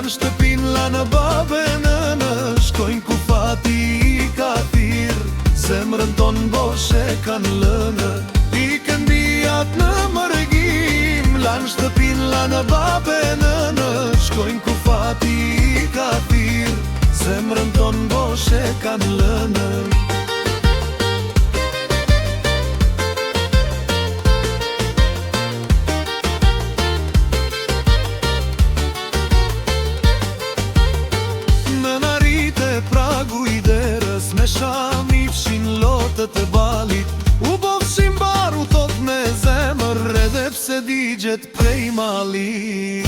Lanë shtëpin, lanë babe nënë, shkojnë ku fati I ka thirë. Zemrën tonë boshe kanë lënë, I këndijat në mërgim. Lanë shtëpin, lanë babe nënë, shkojnë ku fati I ka thirë. Zemrën tonë boshe kanë lënë. Pragu I derës me shami fshin lotët e balit. U bofshin bar u thot me zemër, edhe pse digjet prej malit.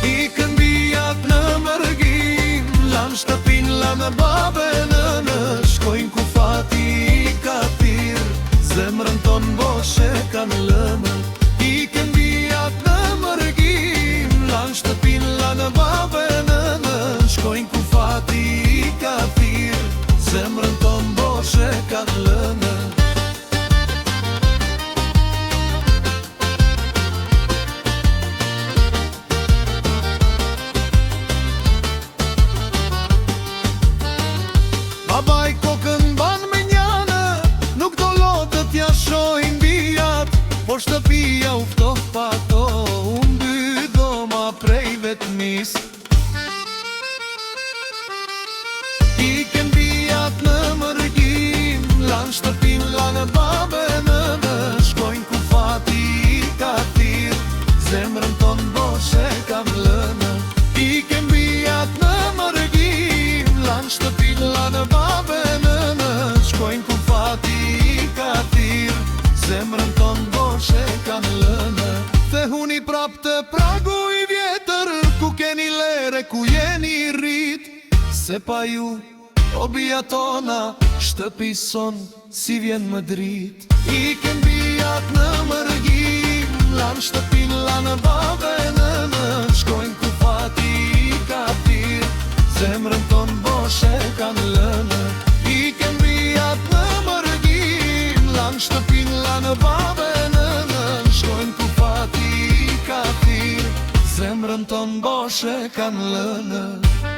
I këndijat në mërgim, lanë shtëpin, lanë babe nënë, shkojnë ku fati I ka thirë. Zemrën tonë boshe kanë lënë. I këndijat në mërgim, lanë shtëpin, lanë babe nënë, shkojnë ku fati I ka thirë. Zemrën tonë boshe kanë lënë. Babaj kokën ban me njane, nuk do lotët ja shojnë bijat. Por shtëpia u ftoh pa to, unë dy doma prej vetmis. I këndijat në mërgim, lanë shtëpin, lanë babe nënë, shkojnë ku fati I ka thirë. Zemrën tonë boshe kanë lënë. I këndijat në mërgim, lanë shtëpin, lanë babe nënë, shkojnë ku fati I ka thirë. Zemrën tonë boshe kanë lënë. The huni prap të pragu I vjetër, ku keni lere, ku jeni rrit. Se pa ju, o bia tona, shtëpi son, si vjen më drit. I këndijat në mërgim, lanë shtëpin, lanë babe nënë, shkojnë ku fati I ka thirë. Zemrën tonë boshe kanë lënë. I këndijat në mërgim, lanë shtëpin, lanë babe nënë, shkojnë ku fati I ka thirë. Zemrën tonë boshe kanë lënë.